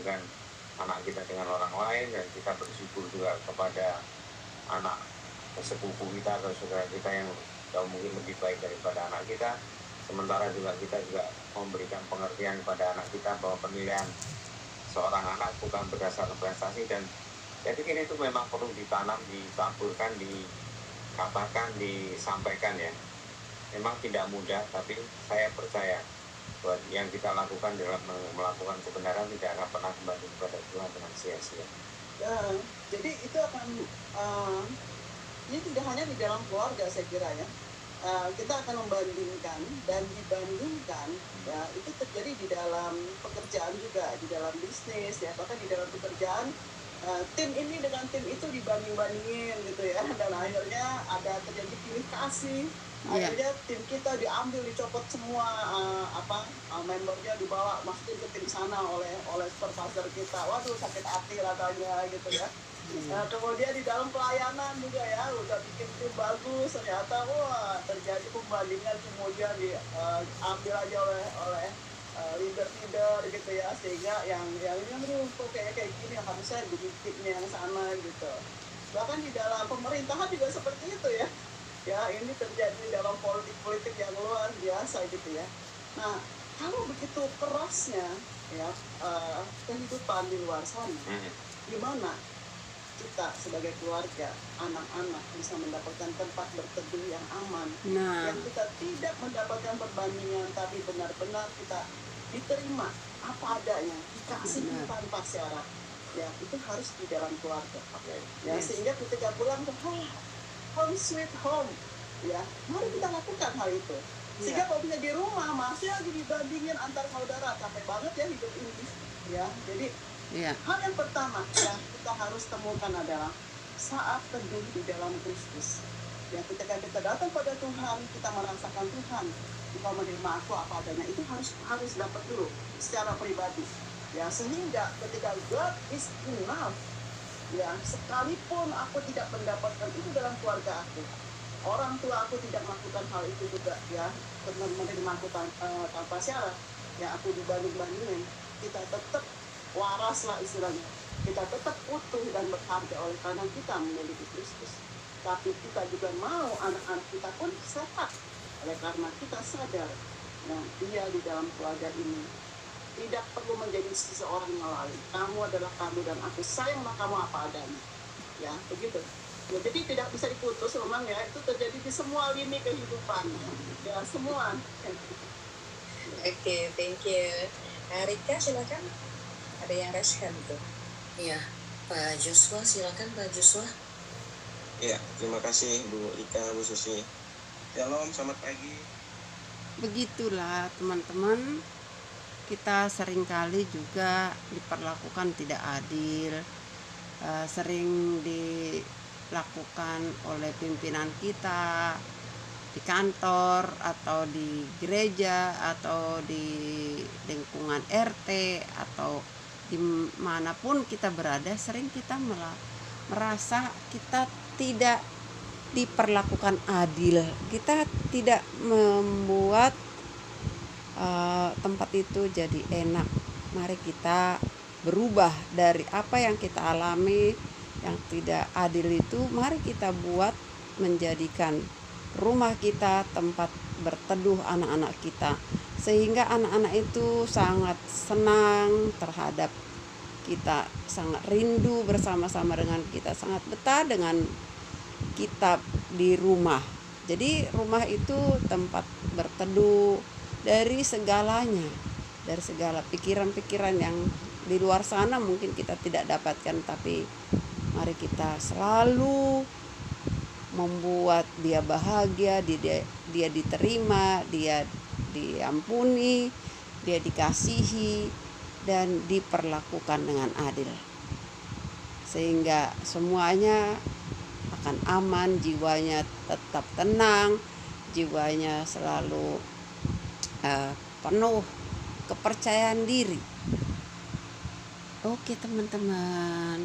membandingkan anak kita dengan orang lain, dan kita bersyukur juga kepada anak sepupu kita atau saudara kita yang jauh mungkin lebih baik daripada anak kita. Sementara juga kita juga memberikan pengertian kepada anak kita bahwa penilaian seorang anak bukan berdasarkan prestasi, dan saya pikir itu memang perlu ditanam, ditaburkan, dikatakan, disampaikan ya. Memang tidak mudah, tapi saya percaya bahwa yang kita lakukan dalam melakukan kebenaran tidak akan pernah kembali kepada Tuhan dengan sia-sia. Jadi itu akan ini tidak hanya di dalam keluarga, saya kira ya. Kita akan membandingkan dan dibandingkan ya, itu terjadi di dalam pekerjaan juga, di dalam bisnis ya, bahkan di dalam pekerjaan tim ini dengan tim itu dibanding-bandingin gitu ya, dan akhirnya ada terjadi pilih kasih. Akhirnya tim kita diambil, dicopot semua membernya, dibawa masukin ke tim sana oleh supervisor kita. Waduh, sakit hati rasanya gitu ya. Kemudian di dalam pelayanan juga ya, udah bikin tim bagus, ternyata wah terjadi pembandingan, kemudian diambil aja oleh leader gitu ya, sehingga yang ini aduh kok kayak gini, harusnya jadi timnya yang sana gitu. Bahkan di dalam pemerintahan juga seperti itu ya. Ya, ini terjadi dalam politik yang luar biasa gitu ya. Nah, kalau begitu kerasnya ya kehidupan di luar sana, gimana kita sebagai keluarga, anak-anak bisa mendapatkan tempat berteduh yang aman, yang kita tidak mendapatkan perbandingan, tapi benar-benar kita diterima apa adanya, dikasih tanpa syarat. Ya, itu harus di dalam keluarga. Ya, sehingga ketika pulang ke home sweet home, ya, mari kita lakukan hal itu. Sehingga kalau bisa di rumah masih lagi dibandingin antar saudara, capek banget ya hidup ini. Ya, jadi hal yang pertama yang kita harus temukan adalah saat teduh di dalam Kristus. Ya, ketika kita datang pada Tuhan, kita merasakan Tuhan, Engkau menerima aku apa adanya, itu harus dapat dulu secara pribadi. Ya, sehingga ketika God is enough, ya, sekalipun aku tidak mendapatkan itu dalam keluarga aku, orang tua aku tidak melakukan hal itu juga ya, menerima aku tanpa syarat, ya, aku dibanding-bandingin, kita tetap waras lah istilahnya, kita tetap utuh dan berharga oleh karena kita memiliki Kristus. Tapi kita juga mau anak-anak kita pun sehat oleh karena kita sadar, nah, dia di dalam keluarga ini tidak perlu menjadi seseorang yang lain. Kamu adalah kamu dan aku sayanglah kamu apa adanya. Ya, begitu. Ya, jadi tidak bisa diputus memang ya, itu terjadi di semua lini kehidupan. Ya, semua. Oke, thank you. Rika, silakan. Ada yang raise hand tuh. Iya, Pak Joshua, silakan Pak Joshua. Ya, terima kasih Bu Rika, Bu Susi. Shalom, selamat pagi. Begitulah teman-teman, kita seringkali juga diperlakukan tidak adil, sering dilakukan oleh pimpinan kita di kantor atau di gereja atau di lingkungan RT atau dimanapun kita berada. Sering kita merasa kita tidak diperlakukan adil, kita tidak membuat tempat itu jadi enak. Mari kita berubah dari apa yang kita alami yang tidak adil itu. Mari kita buat menjadikan rumah kita tempat berteduh anak-anak kita, sehingga anak-anak itu sangat senang terhadap kita, sangat rindu bersama-sama dengan kita, sangat betah dengan kita di rumah. Jadi rumah itu tempat berteduh dari segalanya, dari segala pikiran-pikiran yang di luar sana mungkin kita tidak dapatkan, tapi mari kita selalu membuat dia bahagia, dia diterima, dia diampuni, dia dikasihi dan diperlakukan dengan adil, sehingga semuanya akan aman, jiwanya tetap tenang, jiwanya selalu penuh kepercayaan diri. Oke teman-teman.